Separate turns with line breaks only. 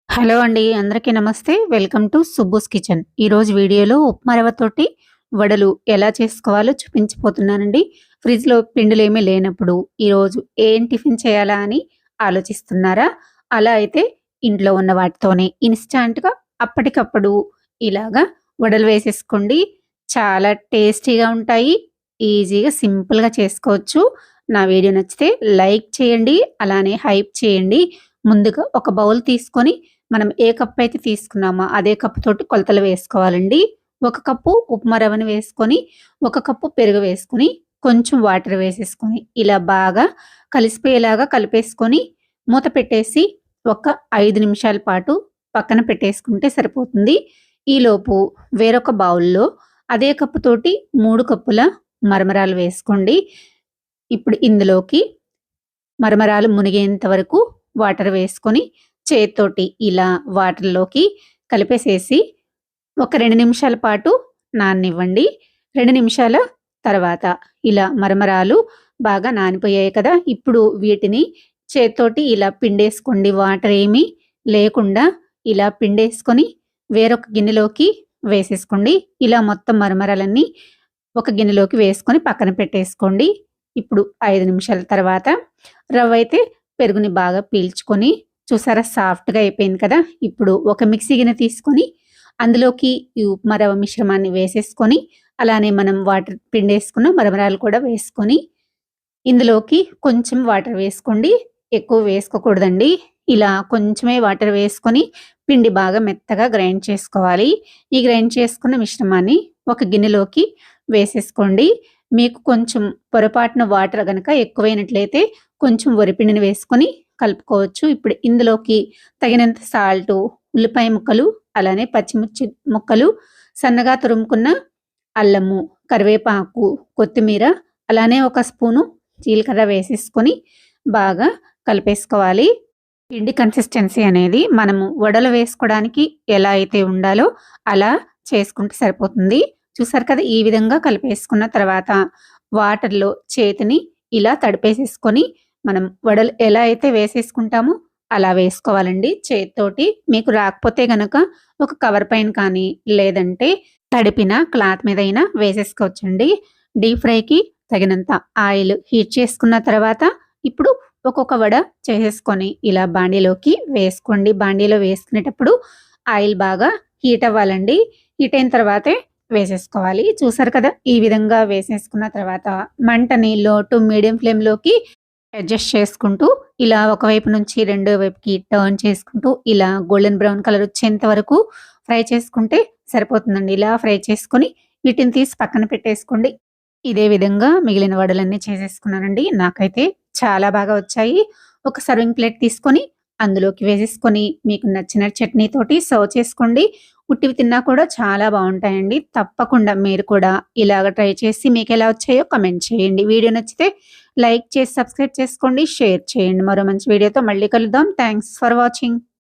Hello అండి. అందరికీ నమస్తే. Welcome to Subbu's kitchen. ఈరోజు వీడియోలో ఉప్మా రవ్వతోటి వడలు ఎలా చేసుకోవాలో చూపించబోతున్నానండి. ఫ్రిడ్జ్‌లో పిండిలేమీ లేనప్పుడు ఈరోజు ఏం టిఫిన్ చేయాలా అని ఆలోచిస్తున్నారా? అలా అయితే ఇంట్లో ఉన్న వాటితోనే ఇన్‌స్టాంట్‌గా అప్పటికప్పుడు ఇలాగా వడలు వేసేసుకోండి. చాలా టేస్టీగా ఉంటాయి. ఈజీగా సింపుల్‌గా చేసుకోవచ్చు. నా వీడియో నచ్చితే లైక్ చేయండి. అలానే హైప్ చేయండి. ముందుగా ఒక బౌల్ తీసుకొని మనం ఏ కప్ అయితే తీసుకున్నామో అదే కప్ తోటి కొలతలు వేసుకోవాలండి. ఒక కప్పు ఉప్మా రవ్వని వేసుకొని, ఒక కప్పు పెరుగు వేసుకొని, కొంచెం వాటర్ వేసేసుకొని, ఇలా బాగా కలిసిపోయేలాగా కలిపేసుకొని, మూత పెట్టేసి ఒక 5 నిమిషాల పాటు పక్కన పెట్టేసుకుంటే సరిపోతుంది. ఈలోపు వేరొక బౌల్‌లో అదే కప్పు తోటి 3 కప్పుల మరమరాలు వేసుకోండి. ఇప్పుడు ఇందులోకి మరమరాలు మునిగేంత వరకు వాటర్ వేసుకొని చేత్తోటి ఇలా వాటర్‌లోకి కలిపేసేసి ఒక 2 నిమిషాల పాటు నాననివ్వండి. 2 నిమిషాల తర్వాత ఇలా మరమరాలు బాగా నానిపోయాయి కదా! ఇప్పుడు వీటిని చేత్తోటి ఇలా పిండేసుకోండి. వాటర్ ఏమీ లేకుండా ఇలా పిండేసుకొని వేరొక గిన్నెలోకి వేసేసుకోండి. ఇలా మొత్తం మరమరాలన్నీ ఒక గిన్నెలోకి వేసుకొని పక్కన పెట్టేసుకోండి. ఇప్పుడు 5 నిమిషాల తర్వాత రవ్వయితే పెరుగుని బాగా పీల్చుకొని చూసారా సాఫ్ట్‌గా అయిపోయింది కదా! ఇప్పుడు ఒక మిక్సీ గిన్నె తీసుకొని అందులోకి ఈ ఉప్మా రవ్వ మిశ్రమాన్ని వేసేసుకొని, అలానే మనం వాటర్ పిండేసుకున్న మరమరాలు కూడా వేసుకొని, ఇందులోకి కొంచెం వాటర్ వేసుకోండి. ఎక్కువ వేసుకోకూడదండి. ఇలా కొంచెమే వాటర్ వేసుకొని పిండి బాగా మెత్తగా గ్రైండ్ చేసుకోవాలి. ఈ గ్రైండ్ చేసుకున్న మిశ్రమాన్ని ఒక గిన్నెలోకి వేసేసుకోండి. మీకు కొంచెం పొరపాటున వాటర్ గనక ఎక్కువైనట్లయితే కొంచెం వరిపిండిని వేసుకొని కలుపుకోవచ్చు. ఇప్పుడు ఇందులోకి తగినంత సాల్టు, ఉల్లిపాయ ముక్కలు, అలానే పచ్చిమిర్చి ముక్కలు, సన్నగా తురుముకున్న అల్లము, కరివేపాకు, కొత్తిమీర, అలానే ఒక స్పూను జీలకర్ర వేసేసుకొని బాగా కలిపేసుకోవాలి. పిండి కన్సిస్టెన్సీ అనేది మనము వడలు వేసుకోవడానికి ఎలా అయితే ఉండాలో అలా చేసుకుంటే సరిపోతుంది. చూసారు కదా! ఈ విధంగా కలిపేసుకున్న తర్వాత వాటర్‌లో చేతిని ఇలా తడిపేసేసుకొని మనం వడలు ఎలా అయితే వేసేసుకుంటామో అలా వేసుకోవాలండి చేత్తోటి. మీకు రాకపోతే గనక ఒక కవర్ పైన కానీ, లేదంటే తడిపిన క్లాత్ మీదైనా వేసేసుకోవచ్చండి. డీప్ ఫ్రైకి తగినంత ఆయిల్ హీట్ చేసుకున్న తర్వాత ఇప్పుడు ఒక్కొక్క వడ చేసేసుకొని ఇలా బాండీలోకి వేసుకోండి. బాండీలో వేసుకునేటప్పుడు ఆయిల్ బాగా హీట్ అవ్వాలండి. హీట్ అయిన తర్వాతే వేసేసుకోవాలి. చూసారు కదా! ఈ విధంగా వేసేసుకున్న తర్వాత మంటని లో టు మీడియం ఫ్లేమ్‌లోకి అడ్జస్ట్ చేసుకుంటూ ఇలా ఒకవైపు నుంచి రెండో వైపుకి టర్న్ చేసుకుంటూ ఇలా గోల్డెన్ బ్రౌన్ కలర్ వచ్చేంత వరకు ఫ్రై చేసుకుంటే సరిపోతుందండి. ఇలా ఫ్రై చేసుకొని వీటిని తీసి పక్కన పెట్టేసుకోండి. ఇదే విధంగా మిగిలిన వడలన్నీ చేసేసుకున్నానండి. నాకైతే చాలా బాగా వచ్చాయి. ఒక సర్వింగ్ ప్లేట్ తీసుకొని అందులోకి వేసేసుకొని మీకు నచ్చిన చట్నీతోటి సర్వ్ చేసుకోండి. ఉట్టివి తిన్నా కూడా చాలా బావుంటాయండి. తప్పకుండా మీరు కూడా ఇలాగ ట్రై చేసి మీకెలా వచ్చాయో కామెంట్ చేయండి. వీడియో నచ్చితే లైక్ చేసి సబ్స్క్రైబ్ చేసుకోండి. షేర్ చేయండి. మరో మంచి వీడియోతో మళ్ళీ కలుద్దాం. Thanks for watching.